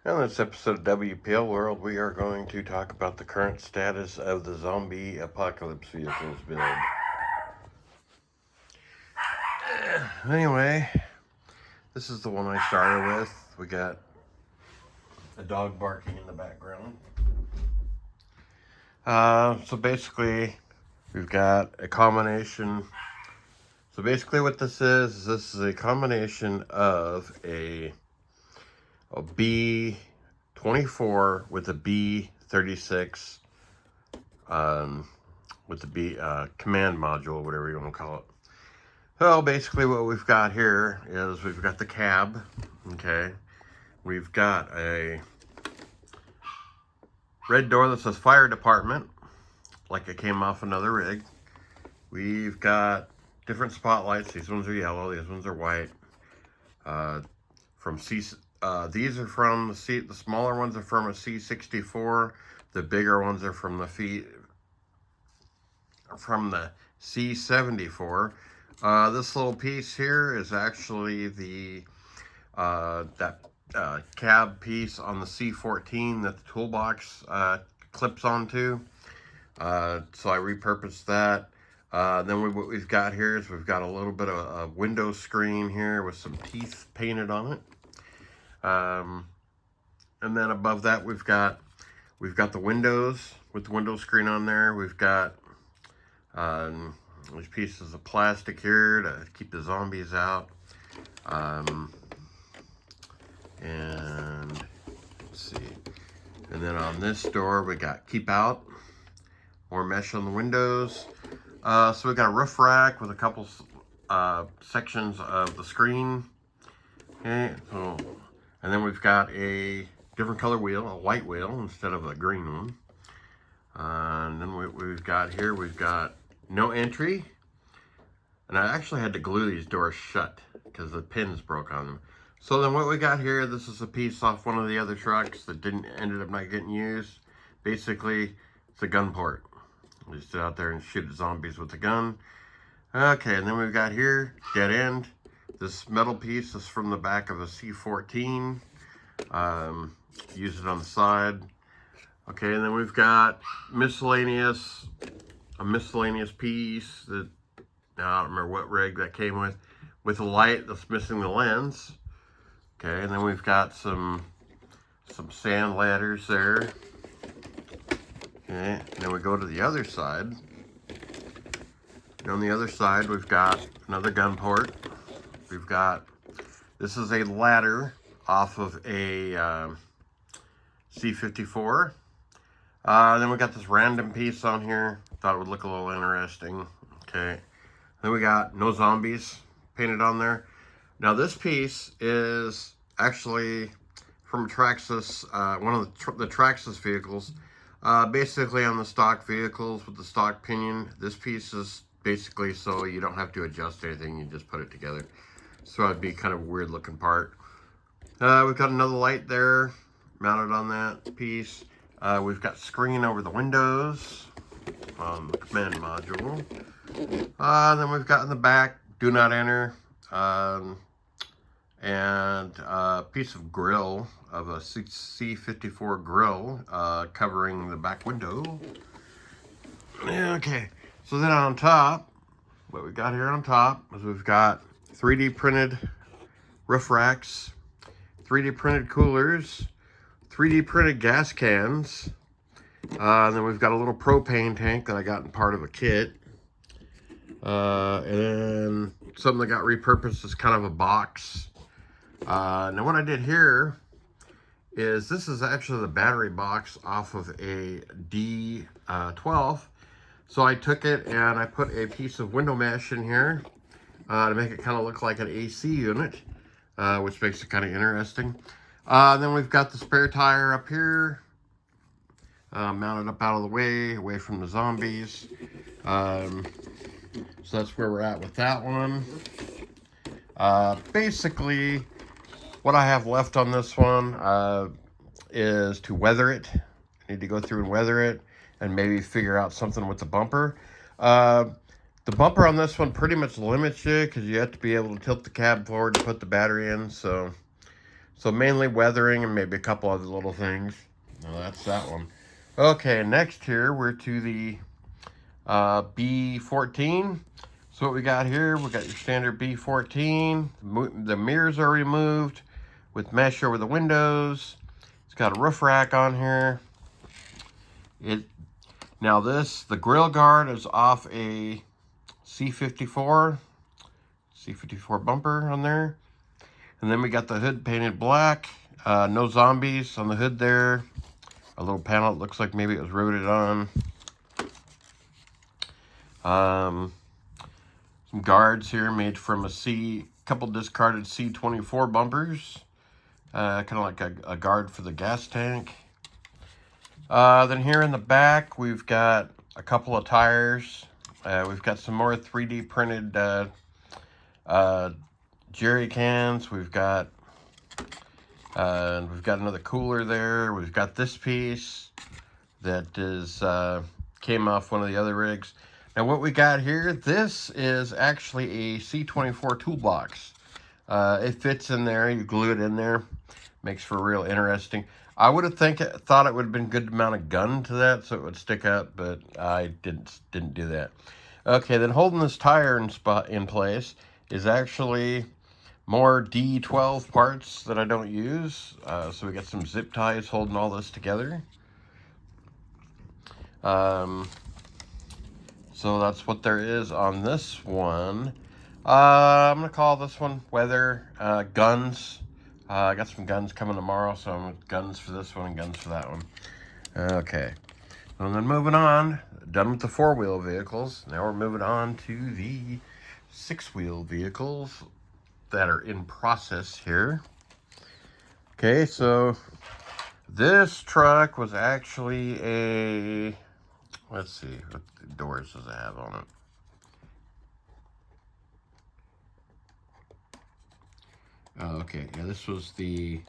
In this episode of WPL World, we are going to talk about the current status of the zombie apocalypse vehicles build. Anyway, this is the one I started with. We got a dog barking in the background. So basically, we've got a combination. So basically what this is a combination of a B-24 with a B-36 with the command module, whatever you want to call it. So basically what we've got here is we've got the cab, okay? We've got a red door that says fire department, like it came off another rig. We've got different spotlights. These ones are yellow, these ones are white. These are from the smaller ones are from a C64. The bigger ones are from the C74. This little piece here is actually the cab piece on the C14 that the toolbox clips onto. So I repurposed that. Then what we've got here is we've got a little bit of a window screen here with some teeth painted on it. And then above that we've got the windows with the window screen on there. We've got these pieces of plastic here to keep the zombies out. And let's see. And then on this door we got keep out, more mesh on the windows. So we got a roof rack with a couple sections of the screen. Okay, so and then we've got a different color wheel, a white wheel instead of a green one. And then we've got here, we've got no entry. And I actually had to glue these doors shut because the pins broke on them. So then what we got here, this is a piece off one of the other trucks that ended up not getting used. Basically, it's a gun port. We sit out there and shoot the zombies with a gun. Okay, and then we've got here, dead end. This metal piece is from the back of a C14. Use it on the side. Okay, and then we've got a miscellaneous piece that, I don't remember what rig that came with a light that's missing the lens. Okay, and then we've got some sand ladders there. Okay, and then we go to the other side. And on the other side, we've got another gun port. This is a ladder off of a C54. Then we got this random piece on here. Thought it would look a little interesting. Okay. Then we got no zombies painted on there. Now this piece is actually from Traxxas, one of the Traxxas vehicles. Basically on the stock vehicles with the stock pinion, this piece is basically so you don't have to adjust anything, you just put it together. So it'd be kind of a weird looking part. We've got another light there mounted on that piece. We've got screen over the windows on the command module. Then we've got in the back, do not enter, and a piece of grill of a C54 grill covering the back window. Okay, so then on top, what we got here on top is we've got 3D printed roof racks, 3D printed coolers, 3D printed gas cans, and then we've got a little propane tank that I got in part of a kit, and then something that got repurposed as kind of a box. Now what I did here is this is actually the battery box off of a D12. So I took it and I put a piece of window mesh in here to make it kind of look like an AC unit, which makes it kind of interesting. Then we've got the spare tire up here, mounted up out of the way, away from the zombies. So that's where we're at with that one. Basically, what I have left on this one is to weather it. I need to go through and weather it and maybe figure out something with the bumper. The bumper on this one pretty much limits you because you have to be able to tilt the cab forward to put the battery in. So So mainly weathering and maybe a couple other little things. Now that's that one. Okay, next here we're to the B14. So what we got here, we got your standard B14. The mirrors are removed with mesh over the windows. It's got a roof rack on here. Now the grill guard is off a C54 bumper on there. And then we got the hood painted black. No zombies on the hood there. A little panel, it looks like maybe it was rooted on. Some guards here made from couple discarded C24 bumpers. Kind of like a guard for the gas tank. Then here in the back, we've got a couple of tires. We've got some more 3D printed jerry cans. We've got another cooler there. We've got this piece that came off one of the other rigs. Now what we got here, this is actually a C24 toolbox. It fits in there. You glue it in there. Makes for real interesting. I would have thought it would have been a good amount of gun to that so it would stick up, but I didn't do that. Okay, then holding this tire in place is actually more D12 parts that I don't use. So we got some zip ties holding all this together. So that's what there is on this one. I'm going to call this one weather. Guns. I got some guns coming tomorrow, so I'm with guns for this one and guns for that one. Okay. And then moving on. Done with the 4-wheel vehicles. Now we're moving on to the 6-wheel vehicles that are in process here. Okay, so this truck was actually a... Let's see, what doors does it have on it? Oh, okay, yeah, this was the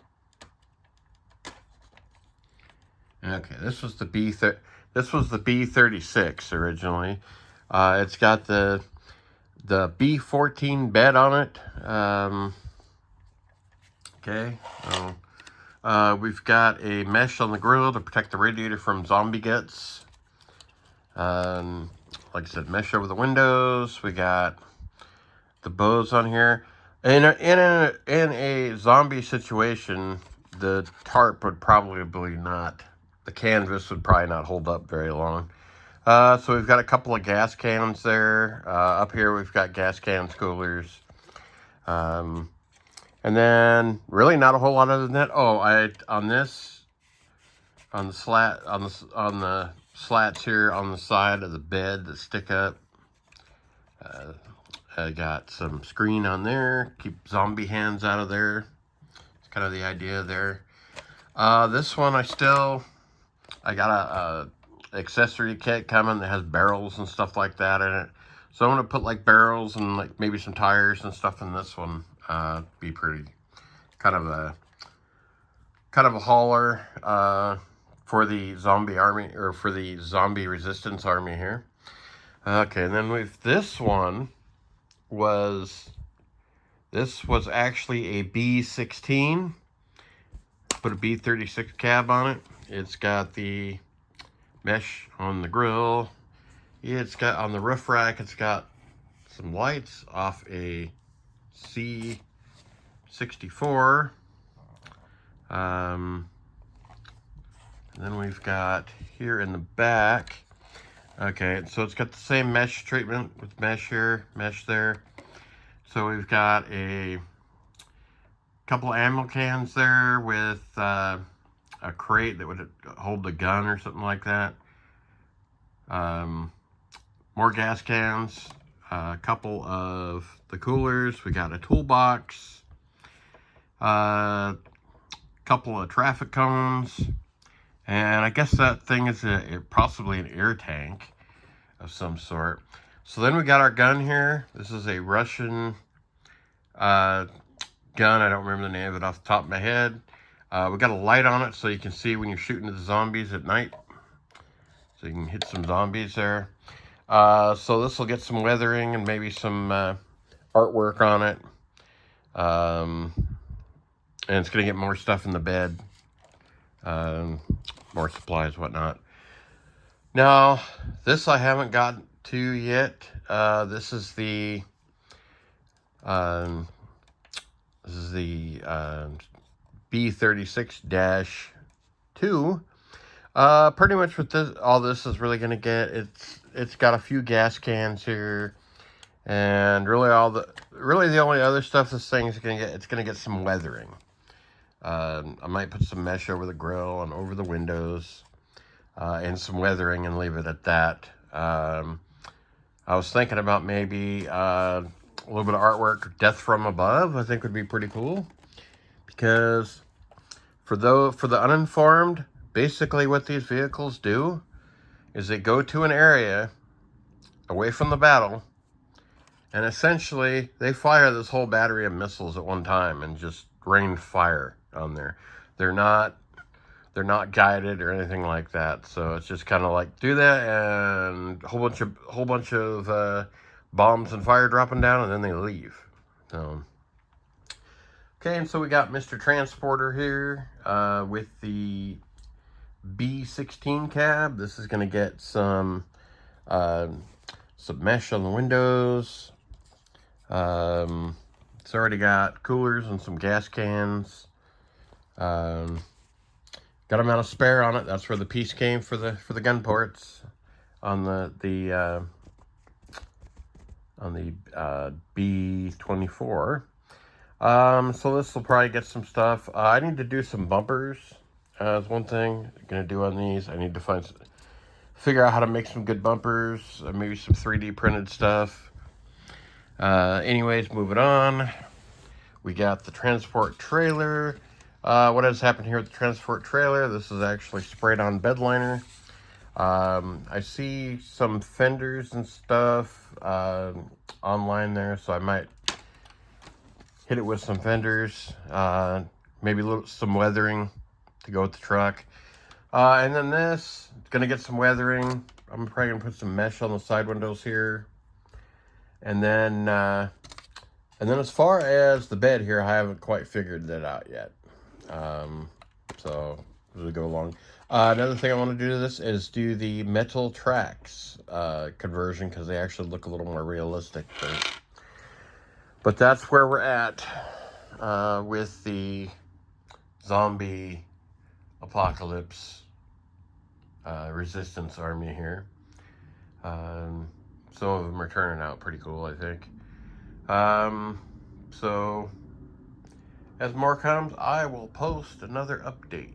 B36 originally. It's got the B14 bed on it. Okay, we've got a mesh on the grill to protect the radiator from zombie guts. Like I said, mesh over the windows. We got the bows on here. In a zombie situation, the tarp would probably not, the canvas would probably not hold up very long. So we've got a couple of gas cans there. Up here we've got gas cans, coolers. And then really not a whole lot other than that. Oh, on the slats here on the side of the bed that stick up. I got some screen on there, keep zombie hands out of there. It's kind of the idea there. This one I got a accessory kit coming that has barrels and stuff like that in it. So I'm gonna put like barrels and like maybe some tires and stuff in this one. Be pretty kind of a hauler for the zombie army, or for the zombie resistance army here. Okay, and then this was actually a B16. Put a B36 cab on it. It's got the mesh on the grill. It's got on the roof rack, it's got some lights off a C64. And then we've got here in the back. Okay, so it's got the same mesh treatment with mesh here, mesh there. So we've got a couple of ammo cans there with a crate that would hold the gun or something like that. More gas cans, a couple of the coolers. We got a toolbox, a couple of traffic cones. And I guess that thing is possibly an air tank of some sort. So then we got our gun here. This is a Russian gun. I don't remember the name of it off the top of my head. We got a light on it so you can see when you're shooting at the zombies at night. So you can hit some zombies there. So this will get some weathering and maybe some artwork on it. And it's going to get more stuff in the bed. More supplies, whatnot. Now, this I haven't gotten to yet. This is the B36-2. Pretty much what all this is really gonna get. It's got a few gas cans here, and really the only other stuff this thing is gonna get. It's gonna get some weathering. I might put some mesh over the grill and over the windows, and some weathering, and leave it at that. I was thinking about maybe a little bit of artwork, Death from Above. I think would be pretty cool, because for the uninformed, basically what these vehicles do is they go to an area away from the battle, and essentially they fire this whole battery of missiles at one time and just rain fire on there. They're not guided or anything like that. So it's just kind of like do that and a whole bunch of bombs and fire dropping down, and then they leave. So okay, and so we got Mr. Transporter here with the B16 cab. This is going to get some mesh on the windows. It's already got coolers and some gas cans. Got amount of spare on it. That's where the piece came for the gun ports on the B24. So this will probably get some stuff. I need to do some bumpers. Is one thing I'm gonna do on these. I need to figure out how to make some good bumpers. Maybe some 3D printed stuff. Anyways, moving on. We got the transport trailer. What has happened here with the transport trailer? This is actually sprayed on bed liner. I see some fenders and stuff online there, so I might hit it with some fenders. Maybe some weathering to go with the truck. And then this, it's gonna get some weathering. I'm probably gonna put some mesh on the side windows here. And then as far as the bed here, I haven't quite figured that out yet. So as we go along, another thing I want to do to this is do the metal tracks conversion, because they actually look a little more realistic. But that's where we're at with the zombie apocalypse resistance army here. Some of them are turning out pretty cool, I think. So as more comes, I will post another update.